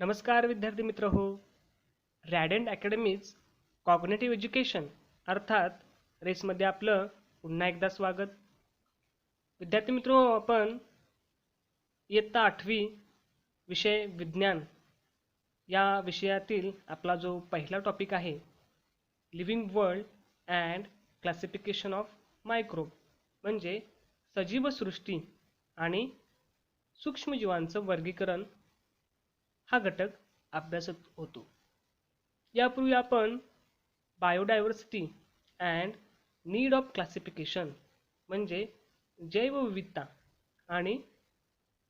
नमस्कार विद्यार्थी मित्र हो. रॅडंट अकॅडमीज कॉग्नेटिव्ह एज्युकेशन अर्थात रेसमध्ये आपलं पुन्हा एकदा स्वागत. विद्यार्थी मित्र हो, आपण इयत्ता 8वी विषय विज्ञान या विषयातील आपला जो पहिला टॉपिक आहे living world and classification of microbe म्हणजे सजीव सृष्टी आणि सूक्ष्मजीवांचं वर्गीकरण हा घटक अभ्यासत होतो. यापूर्वी आपण biodiversity and need of classification म्हणजे जैवविविधता आणि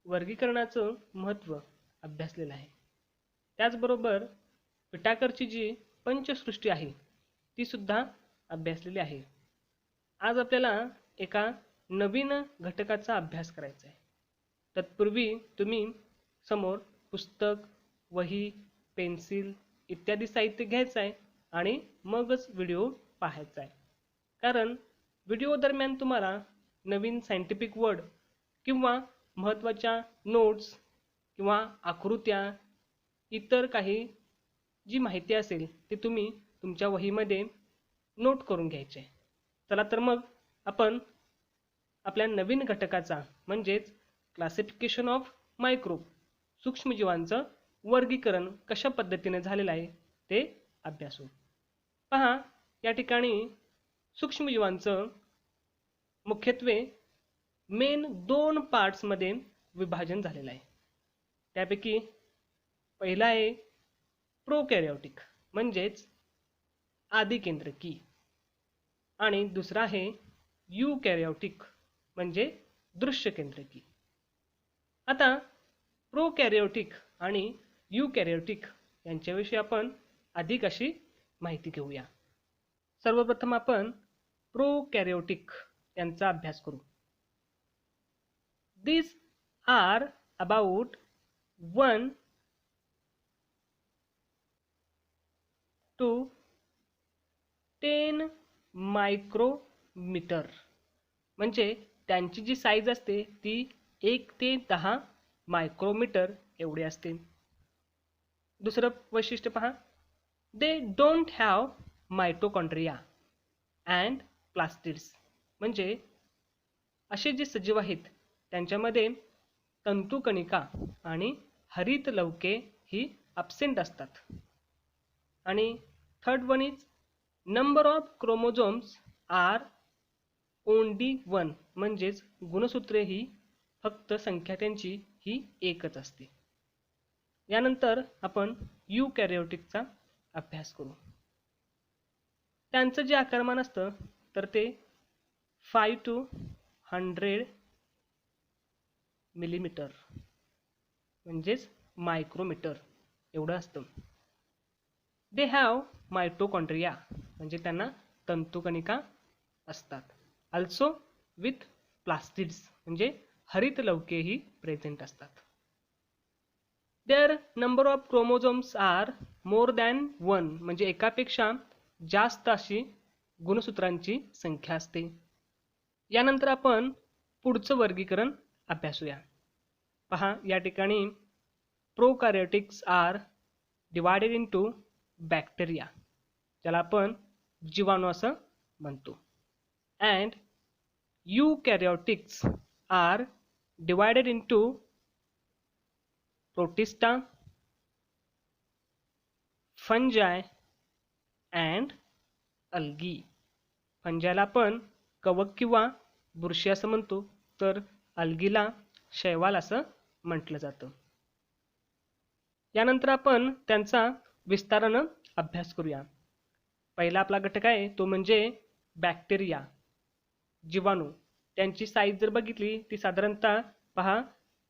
वर्गीकरणाचं महत्त्व अभ्यासलेलं आहे. त्याचबरोबर विटाकरची जी पंचसृष्टी आहे ती सुद्धा अभ्यासलेली आहे. आज आपल्याला एका नवीन घटकाचा अभ्यास करायचा आहे. तत्पूर्वी तुम्ही समोर पुस्तक, वही, पेन्सिल इत्यादी साहित्य घ्यायचं आहे आणि मगच व्हिडिओ पाहायचा आहे. कारण व्हिडिओ दरम्यान तुम्हाला नवीन सायंटिफिक वर्ड किंवा महत्त्वाच्या नोट्स किंवा आकृत्या इतर काही जी माहिती असेल ती तुम्ही तुमच्या वहीमध्ये नोट करून घ्यायचे. चला तर मग आपण आपल्या नवीन घटकाचा म्हणजेच क्लासिफिकेशन ऑफ मायक्रोब सूक्ष्मजीवांचं वर्गीकरण कशा पद्धतीने झालेलं आहे ते अभ्यासू. पहा, या ठिकाणी सूक्ष्मजीवांचं मुख्यत्वे मेन 2 पार्ट्समध्ये विभाजन झालेलं आहे. त्यापैकी पहिला आहे प्रोकॅरियोटिक म्हणजेच आदिकेंद्रकी आणि दुसरा आहे यूकॅरियोटिक म्हणजे दृश्यकेंद्रकी. आता प्रोकॅरियोटिक आणि यूकॅरियोटिक यांच्याविषयी आपण अधिक अशी माहिती घेऊया. सर्वप्रथम आपण प्रोकॅरियोटिक यांचा अभ्यास करू. These are about 1 to 10 micrometre म्हणजे त्यांची जी साईज असते ती 1 ते 10 मायक्रोमीटर एवढे असते. दुसरं वैशिष्ट्य पहा, they don't have mitochondria and plastids म्हणजे असे जे सजीव आहेत त्यांच्यामध्ये तंतुकणिका आणि हरित लवके ही ॲब्सेंट असतात. आणि third one is number of chromosomes are only 1 म्हणजेच गुणसूत्रे ही फक्त संख्या त्यांची ही एकच असते. यानंतर आपण यूकॅरियोटिकचा अभ्यास करू. त्यांचं जे आकारमान असतं तर ते 5 to 100 मिलीमीटर म्हणजेच मायक्रोमीटर एवढं असतं. दे हॅव मायटोकॉन्ड्रिया म्हणजे त्यांना तंतुकणिका असतात. अल्सो विथ प्लास्टिड्स म्हणजे हरित लवकेही प्रेझेंट असतात. Their number of chromosomes are more than 1 म्हणजे एकापेक्षा जास्त अशी गुणसूत्रांची संख्या असते. यानंतर आपण पुढचं वर्गीकरण अभ्यासूया. पहा, या ठिकाणी prokaryotics are divided into bacteria ज्याला आपण जीवाणू असं म्हणतो and eukaryotics are divided into protista, fungi and algae. फंजाला आपण कवक किंवा बुरशी असं म्हणतो तर अल्गीला शैवाल असं म्हटलं जातं. यानंतर आपण त्यांचा विस्तारानं अभ्यास करूया. पहिला आपला घटक आहे तो म्हणजे बॅक्टेरिया जीवाणू. त्यांची साईज जर बघितली ती साधारणतः पहा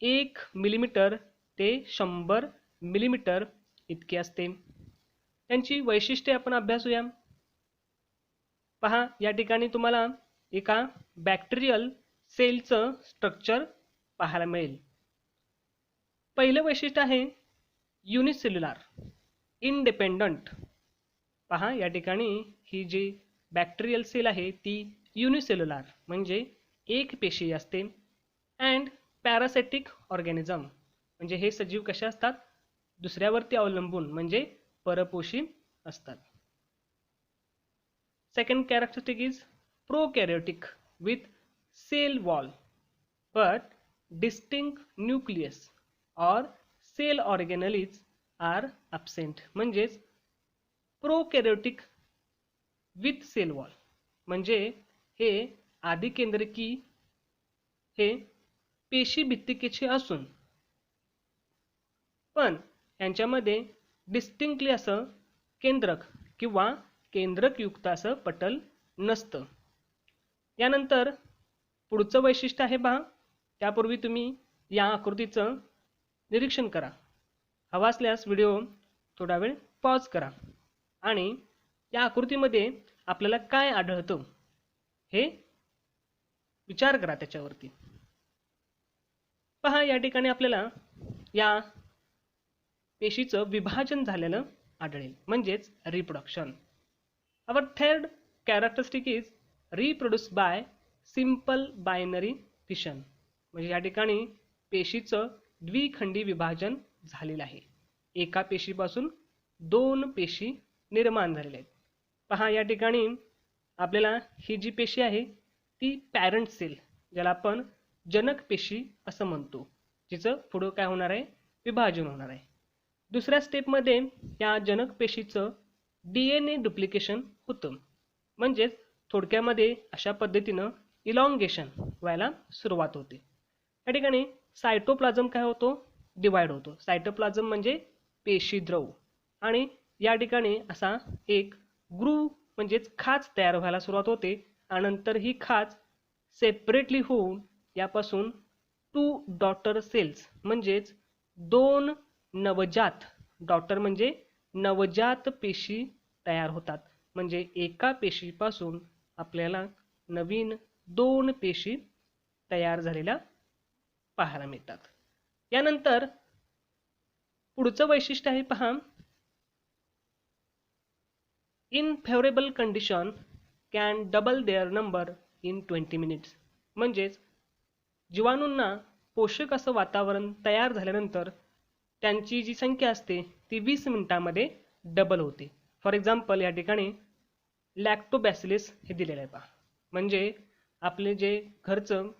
1 मिलीमीटर ते 100 मिलीमीटर इतकी असते. त्यांची वैशिष्ट्ये आपण अभ्यासूया. पहा, या ठिकाणी तुम्हाला एका बॅक्टेरियल सेलचं स्ट्रक्चर पाहायला मिळेल. पहिलं वैशिष्ट्य आहे युनिसेल्युलर इंडिपेंडंट. पहा, या ठिकाणी ही जी बॅक्टेरियल सेल आहे ती युनिसेल्युलर म्हणजे एक पेशी असते. अँड पॅरासिटिक ऑर्गॅनिझम म्हणजे हे सजीव कसे असतात दुसऱ्यावरती अवलंबून म्हणजे परपोषी असतात. Second characteristic is prokaryotic with cell wall but distinct nucleus or cell organelles are absent. म्हणजेच प्रोकॅरियोटिक विथ सेल वॉल म्हणजे हे आदिकेंद्रकी हे पेशी भित्तिकेचे असून पण यांच्यामध्ये डिस्टिंक्टली असं केंद्रक किंवा केंद्रकयुक्त असं पटल नसतं. यानंतर पुढचं वैशिष्ट्य आहे पहा. त्यापूर्वी तुम्ही या आकृतीचं निरीक्षण करा. हवा असल्यास व्हिडिओ थोडा वेळ पॉज करा आणि या आकृतीमध्ये आपल्याला काय आढळतं हे विचार करा त्याच्यावरती. पहा, या ठिकाणी आपल्याला या पेशीचं विभाजन झालेलं आढळेल म्हणजेच reproduction. Our third characteristic is reproduce by simple binary fission. म्हणजे या ठिकाणी पेशीचं द्विखंडी विभाजन झालेलं आहे. एका पेशीपासून दोन पेशी निर्माण झालेल्या आहेत. पहा, या ठिकाणी आपल्याला ही जी पेशी आहे ती पॅरेंट सेल, ज्याला आपण जनक पेशी असं म्हणतो, जिचं पुढं काय होणार आहे, विभाजन होणार आहे. दुसऱ्या स्टेपमध्ये या जनक पेशीचं DNA डुप्लिकेशन होतं. म्हणजेच थोडक्यामध्ये अशा पद्धतीनं इलॉंगेशन व्हायला सुरुवात होते. या ठिकाणी सायटोप्लाझम काय होतो, डिवाइड होतो. सायटोप्लाझम म्हणजे पेशीद्रव आणि या ठिकाणी असा एक ग्रूव म्हणजेच खाच तयार व्हायला सुरुवात होते आणि नंतर ही खाच सेपरेटली होऊन यापासून 2 डॉटर सेल्स म्हणजेच 2 नवजात, डॉटर म्हणजे नवजात पेशी तयार होतात. म्हणजे एका पेशीपासून आपल्याला नवीन 2 पेशी तयार झालेल्या पाहायला मिळतात. यानंतर पुढचं वैशिष्ट्य आहे पहा, in favourable condition can double their number in 20 minutes. म्हणजेच जीवाणूंना पोषक असं वातावरण तयार झाल्यानंतर त्यांची जी संख्या असते ती 20 मिनिटांमध्ये डबल होते. फॉर एक्झाम्पल या ठिकाणी लॅक्टोबॅसिलस हे दिलेलं आहे पहा. म्हणजे आपले जे घरचं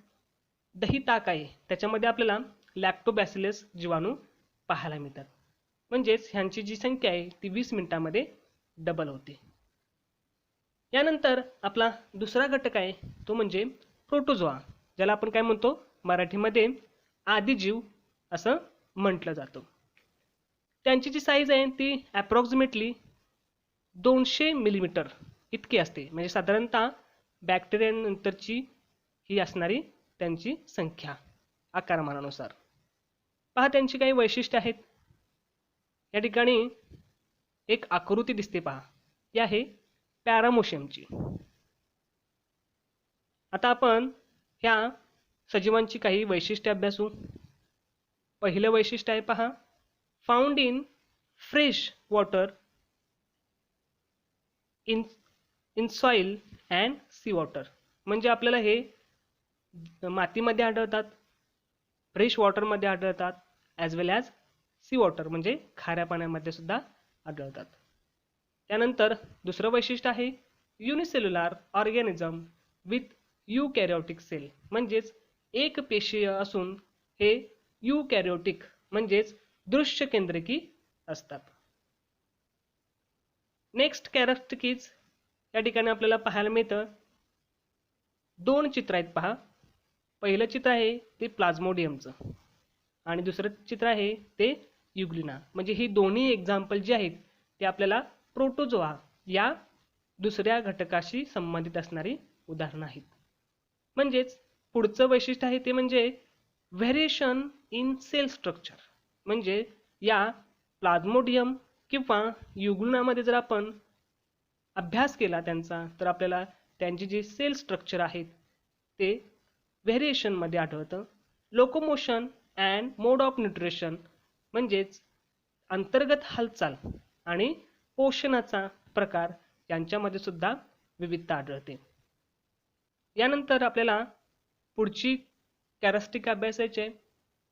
दही ताक आहे त्याच्यामध्ये आपल्याला लॅक्टोबॅसिलस जीवाणू पाहायला मिळतात. म्हणजेच ह्यांची जी संख्या आहे ती 20 मिनिटांमध्ये डबल होते. यानंतर आपला दुसरा घटक आहे तो म्हणजे प्रोटोझोआ, ज्याला आपण काय म्हणतो मराठीमध्ये आदिजीव असं म्हटलं जातं. त्यांची जी साईज आहे ती ॲप्रॉक्सिमेटली 200 मिलीमीटर इतकी असते. म्हणजे साधारणतः बॅक्टेरियानंतरची ही असणारी त्यांची संख्या आकारमानानुसार. पहा, त्यांची काही वैशिष्ट्ये आहेत. या ठिकाणी एक आकृती दिसते पहा, ती आहे पॅरामोशियमची. आता आपण ह्या सजीवांची काही वैशिष्ट्ये अभ्यासू. पहिलं वैशिष्ट्य आहे पहा, found in fresh water in soil and C water. म्हणजे आपल्याला हे मातीमध्ये आढळतात, फ्रेश वॉटरमध्ये आढळतात, as well as C water म्हणजे खाऱ्या पाण्यामध्ये सुद्धा आढळतात. त्यानंतर दुसरं वैशिष्ट्य आहे युनिसेल्युलर ऑर्गॅनिझम विथ यूकॅरियोटिक सेल. म्हणजेच एक पेशीय असून हे यूकॅरियोटिक म्हणजेच दृश्य केंद्रकी असतात. नेक्स्ट कॅरेक्टरिस्टिक इज, या ठिकाणी आपल्याला पाहायला मिळतं 2 चित्र आहेत पहा. पहिलं चित्र आहे ते प्लाझ्मोडियमचं आणि दुसरं चित्र आहे ते युग्लिना. म्हणजे ही दोन्ही एक्झाम्पल जी आहेत ते आपल्याला प्रोटोझोआ या दुसऱ्या घटकाशी संबंधित असणारी उदाहरणं आहेत. म्हणजेच पुढचं वैशिष्ट्य आहे ते म्हणजे व्हेरिएशन इन सेल स्ट्रक्चर. म्हणजे या प्लाझ्मोडियम किंवा युग्लिनामध्ये जर आपण अभ्यास केला त्यांचा तर आपल्याला त्यांची जी सेल स्ट्रक्चर आहेत ते व्हेरिएशनमध्ये आढळतं. Locomotion and mode of nutrition म्हणजेच अंतर्गत हालचाल आणि पोषणाचा प्रकार यांच्यामध्ये सुद्धा विविधता आढळते. यानंतर आपल्याला पुढची कॅरेक्टरिस्टिक अभ्यासायची आहे.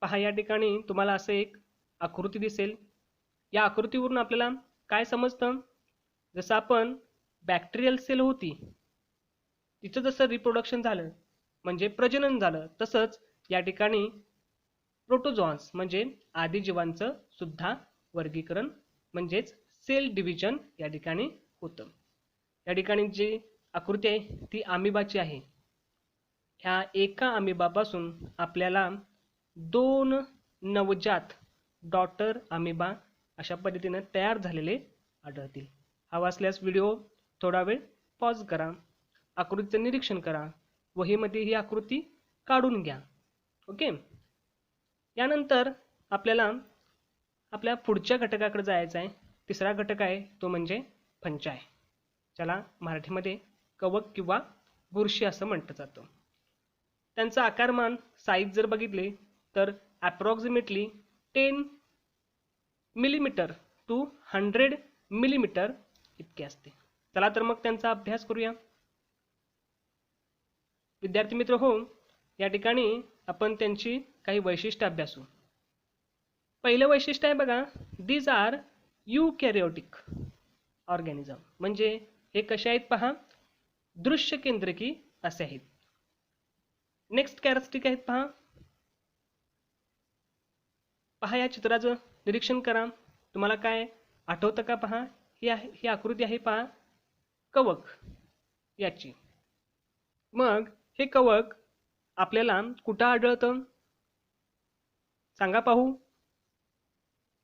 पहा, या ठिकाणी तुम्हाला असं एक आकृती दिसेल. या आकृतीवरून आपल्याला काय समजतं, जसं आपण बॅक्टेरियल सेल होती तिचं जसं रिप्रोडक्शन झालं म्हणजे प्रजनन झालं, तसंच या ठिकाणी प्रोटोझॉन्स म्हणजे आदिजीवांचं सुद्धा वर्गीकरण म्हणजेच सेल डिव्हिजन या ठिकाणी होतं. या ठिकाणी जी आकृती आहे ती अमिबाची आहे. ह्या एका अमिबापासून आपल्याला 2 नवजात डॉटर अमिबा अशा पद्धतीने तयार झालेले आढळतील. हवा असल्यास व्हिडिओ थोडा वेळ पॉज करा, आकृतीचं निरीक्षण करा, वहीमध्ये ही आकृती काढून घ्या. ओके. यानंतर आपल्याला आपल्या पुढच्या घटकाकडे जायचं आहे. तिसरा घटक आहे तो म्हणजे फंचाय, ज्याला मराठीमध्ये कवक किंवा बुरशी असं म्हटलं जातं. त्यांचं आकारमान साईज जर बघितले तर अप्रॉक्सिमेटली 10 मिलीमीटर टू 100 मिलीमीटर इतके असते. चला तर मग त्यांचा अभ्यास करूया. विद्यार्थी मित्र हो, या ठिकाणी आपण त्यांची काही वैशिष्ट्य अभ्यासू. पहिलं वैशिष्ट्य आहे बघा, दीज आर यूकॅरियोटिक ऑर्गॅनिझम, म्हणजे हे कसे आहेत पहा, दृश्य केंद्रकी असे आहेत. नेक्स्ट कॅरेक्टरिस्टिक आहेत पहा. पहा या चित्राचं निरीक्षण करा, तुम्हाला काय आठवतं का? पहा ही आकृती आहे पहा कवक याची. मग हे कवक आपल्याला कुठं आढळतं सांगा पाहू.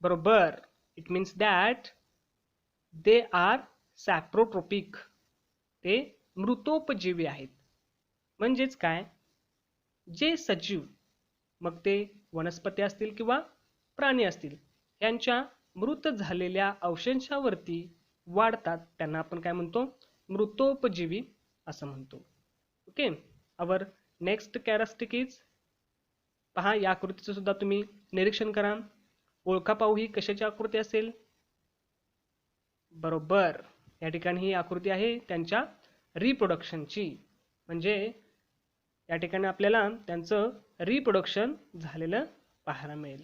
बरोबर, it means that they are saprotropic, ते मृतोपजीवी आहेत. म्हणजेच काय, जे सजीव, मग ते वनस्पती असतील किंवा प्राणी असतील, यांच्या मृत झालेल्या अवशेषावरती वाढतात, त्यांना आपण काय म्हणतो, मृतोपजीवी असं म्हणतो. Okay. Our next characteristic is, पहा या आकृतीचं सुद्धा तुम्ही निरीक्षण करा, ओळखा पाहू ही कशाची आकृती असेल. बरोबर, या ठिकाणी ही आकृती आहे त्यांच्या रिप्रोडक्शनची, म्हणजे या ठिकाणी आपल्याला त्यांचं रिप्रोडक्शन झालेलं पाहायला मिळेल.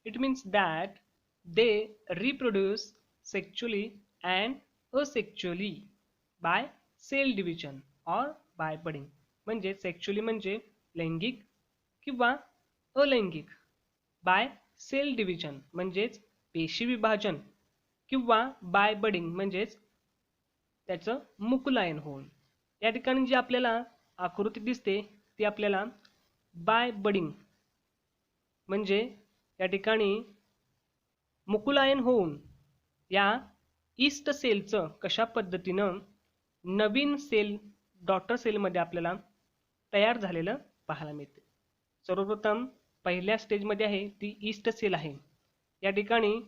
It means that they reproduce sexually and asexually by cell division or by budding. म्हणजे सेक्चुअली म्हणजे लैंगिक किंवा अलैंगिक, बाय सेल डिव्हिजन म्हणजेच पेशी विभाजन, किंवा बाय बडिंग म्हणजेच त्याचं मुकुलायन होऊन. या ठिकाणी जी आपल्याला आकृती दिसते ती आपल्याला बाय बडिंग म्हणजे या ठिकाणी मुकुलायन होऊन या ईस्ट सेलचं कशा पद्धतीनं नवीन सेल डॉटर सेलमध्ये आपल्याला तयार झालेलं पाहायला मिळते. सर्वप्रथम पहिल्या स्टेजमध्ये आहे ती ईस्ट सेल आहे. या ठिकाणी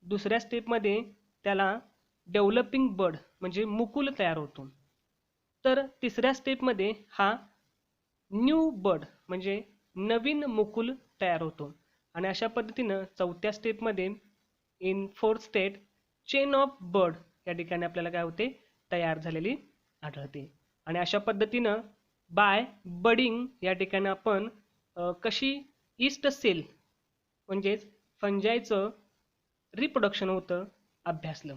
दुसऱ्या स्टेपमध्ये त्याला डेव्हलपिंग बड म्हणजे मुकुल तयार होतो. तर तिसऱ्या स्टेपमध्ये हा न्यू बड म्हणजे नवीन मुकुल तयार होतो. आणि अशा पद्धतीनं चौथ्या स्टेपमध्ये in fourth state chain of bud या ठिकाणी आपल्याला काय होते, तयार झालेली आढळते. आणि अशा पद्धतीनं बाय बडिंग या ठिकाणी आपण कशी ईस्ट सेल म्हणजेच फंजायचं रिप्रोडक्शन होतं अभ्यासलं.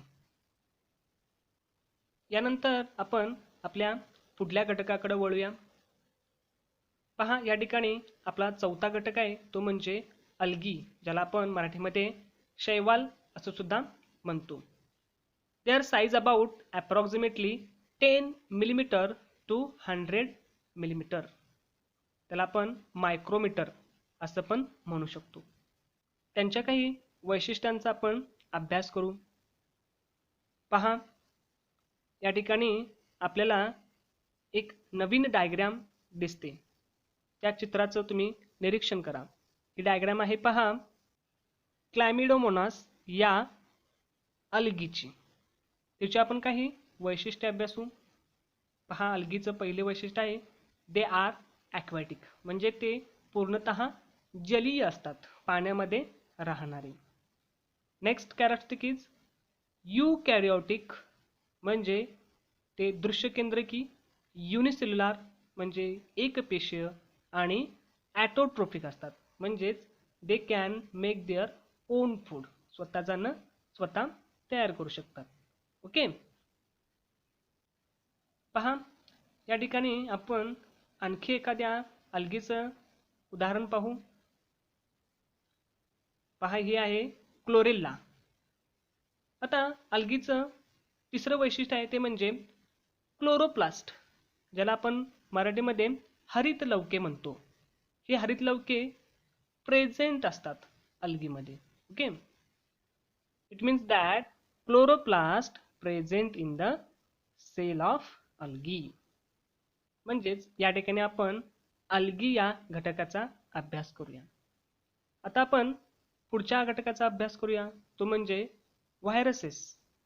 यानंतर आपण आपल्या पुढल्या घटकाकडे वळूया. पहा या ठिकाणी आपला चौथा घटक आहे तो म्हणजे अल्गी, ज्याला आपण मराठीमध्ये शैवाल असं सुद्धा म्हणतो. Their size about approximately 10 millimetre to 100 millimetre, त्याला आपण मायक्रोमीटर असं पण म्हणू शकतो. त्यांच्या काही वैशिष्ट्यांचा आपण अभ्यास करू. पहा या ठिकाणी आपल्याला एक नवीन डायग्राम दिसते, त्या चित्राचं तुम्ही निरीक्षण करा. ही डायग्राम आहे पहा क्लॅमिडोमोनास या अल्गीची. त्याची आपण काही वैशिष्ट्य अभ्यासू. पहा अल्गीचं पहिले वैशिष्ट्य आहे दे आर ॲक्वॅटिक, म्हणजे ते पूर्णतः जलीय असतात, पाण्यामध्ये राहणारे. नेक्स्ट कॅरेक्टरिस्टिक इज यूकॅरियोटिक, म्हणजे ते दृश्यकेंद्रकी, युनिसेल्युलर म्हणजे एकपेशीय, आणि ॲटोट्रोफिक असतात, म्हणजेच they can make their own food, स्वतःचं अन्न स्वतः तयार करू शकतात. ओके, पहा या ठिकाणी आपण आणखी एखाद्या अल्गीचं उदाहरण पाहू. पहा हे आहे क्लोरेल्ला. आता अल्गीचं तिसरं वैशिष्ट्य आहे ते म्हणजे क्लोरोप्लास्ट, ज्याला आपण मराठीमध्ये हरित लवके म्हणतो. हे हरित लवके प्रेझेंट असतात अल्गीमध्ये. Okay, it means that chloroplast present in the cell of algae. म्हणजेच या ठिकाणी आपण अल्गी या घटकाचा अभ्यास करूया. आता आपण पुढच्या घटकाचा अभ्यास करूया, तो म्हणजे व्हायरसेस,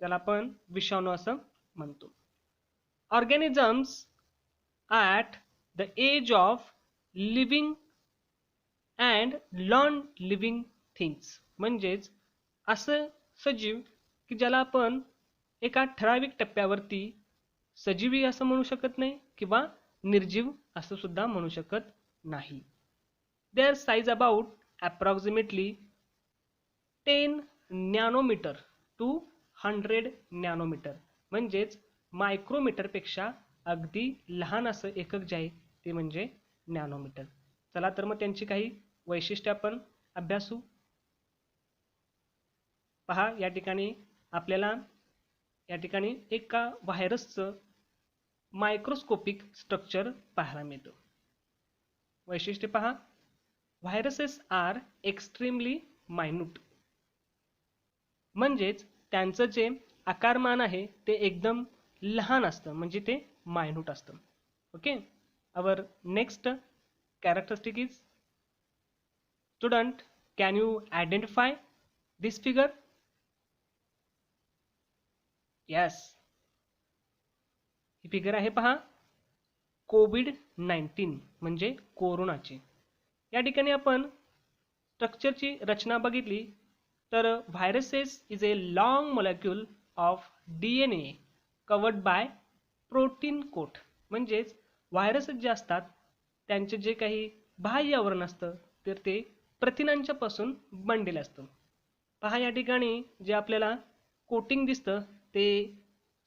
ज्याला आपण विषाणू असं म्हणतो. Organisms at the edge of living and non living things, म्हणजेच असं सजीव की ज्याला आपण एका ठराविक टप्प्यावरती सजीवी असं म्हणू शकत नाही किंवा निर्जीव असं सुद्धा म्हणू शकत नाही. Their size about approximately 10 nanometre to 100 nanometre, म्हणजेच मायक्रोमीटरपेक्षा अगदी लहान असं एकक जे आहे ते म्हणजे नॅनोमीटर. चला तर मग त्यांची काही वैशिष्ट्ये आपण अभ्यासू. पहा या ठिकाणी आपल्याला या ठिकाणी एका व्हायरसचं मायक्रोस्कोपिक स्ट्रक्चर पाहायला मिळतं. वैशिष्ट्य पहा, व्हायरसेस आर एक्स्ट्रीमली मायन्यूट, म्हणजेच त्यांचं जे आकारमान आहे ते एकदम लहान असतं, म्हणजे ते मायन्यूट असतं. Okay, our next characteristic is, student can you identify this figure? Yes, ही फिगर आहे पहा कोविड-19 म्हणजे कोरोनाची. या ठिकाणी आपण स्ट्रक्चरची रचना बघितली तर viruses is a long molecule of DNA covered by protein coat, म्हणजेच व्हायरसेस जे असतात त्यांचे जे काही बाह्य आवरण असतं तर ते प्रथिनांच्या पासून बनलेलं असतं. पहा या ठिकाणी जे आपल्याला कोटिंग दिसतं ते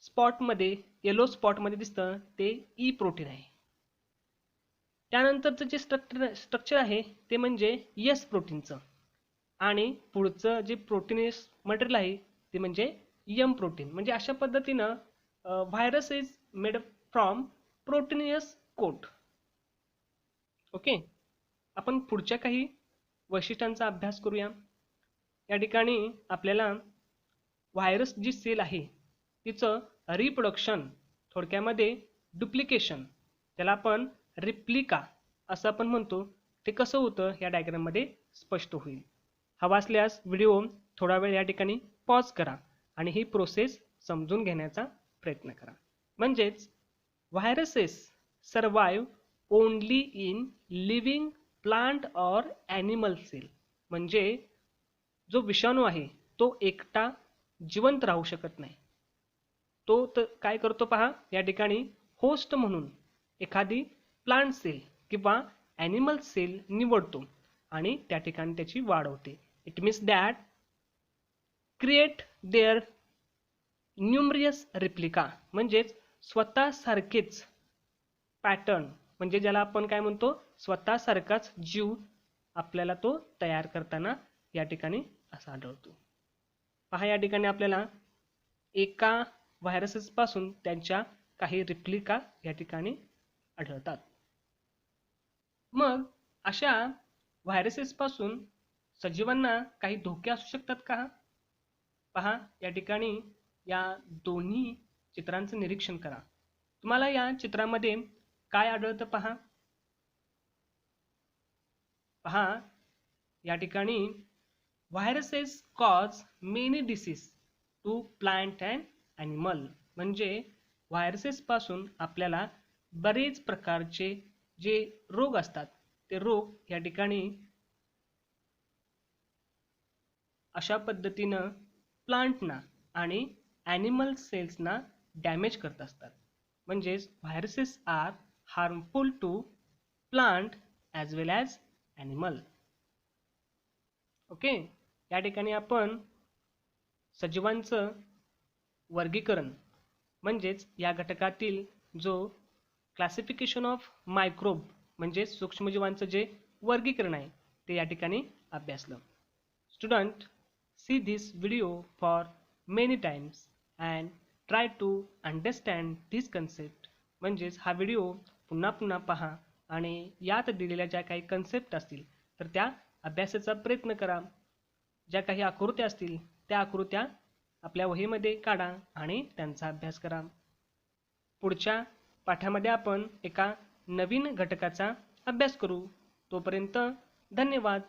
स्पॉटमध्ये, येलो स्पॉटमध्ये दिसतं ते ई प्रोटीन आहे. त्यानंतरचं जे स्ट्रक्चर आहे ते म्हणजे एस प्रोटीनचं, आणि पुढचं जे प्रोटीनेस मटेरियल आहे ते म्हणजे एम प्रोटीन. म्हणजे अशा पद्धतीनं virus is made from proteinous coat. Okay, आपण पुढच्या काही वैशिष्ट्यांचा अभ्यास करूया. या ठिकाणी आपल्याला व्हायरस जी सेल आहे तिचं रिप्रोडक्शन, थोडक्यामध्ये डुप्लिकेशन, त्याला आपण रिप्लिका असं आपण म्हणतो, ते कसं होतं या डायग्राममध्ये स्पष्ट होईल. हवा असल्यास व्हिडिओ थोडा वेळ या ठिकाणी पॉज करा आणि ही प्रोसेस समजून घेण्याचा प्रयत्न करा. म्हणजेच viruses survive only in living plant or animal cell, म्हणजे जो विषाणू आहे तो एकटा जिवंत राहू शकत नाही. तो काय करतो पहा, या ठिकाणी होस्ट म्हणून एखादी प्लांट सेल किंवा ॲनिमल सेल निवडतो आणि त्या ठिकाणी त्याची वाढ होते. It means that create their numerous replica, म्हणजेच स्वतःसारखेच पॅटर्न, म्हणजे ज्याला आपण काय म्हणतो स्वतःसारखाच जीव आपल्याला तो तयार करताना या ठिकाणी असा आढळतो. पहा या ठिकाणी आपल्याला एका व्हायरसेस पासून त्यांच्या काही रिप्लिका या ठिकाणी आढळतात. मग अशा व्हायरसेस पासून सजीवांना काही धोके असू शकतात का? पहा या ठिकाणी या दोन्ही चित्रांचं निरीक्षण करा. तुम्हाला या चित्रामध्ये काय आढळतं पहा. पहा या ठिकाणी viruses cause many disease to plant and animal, म्हणजे व्हायरसेस पासून आपल्याला बरेच प्रकारचे जे रोग असतात ते रोग या ठिकाणी अशा पद्धतीनं प्लांटना आणि ॲनिमल सेल्सना डॅमेज करत असतात. म्हणजेच viruses are harmful to plant as well as animal. Okay, या ठिकाणी आपण सजीवांचं वर्गीकरण म्हणजेच या घटकातील जो क्लासिफिकेशन ऑफ मायक्रोब म्हणजे सूक्ष्मजीवांचं जे वर्गीकरण आहे ते या ठिकाणी अभ्यासलं. Student, see this video for many times and try to understand this concept. म्हणजेच हा व्हिडिओ पुन्हा पुन्हा पहा आणि यात दिलेल्या ज्या काही कन्सेप्ट असतील तर त्या अभ्यासाचा प्रयत्न करा. ज्या काही आकृत्या असतील त्या आकृत्या आपल्या वहीमध्ये काढा आणि त्यांचा अभ्यास करा. पुढच्या पाठामध्ये आपण एका नवीन घटकाचा अभ्यास करू. तोपर्यंत धन्यवाद.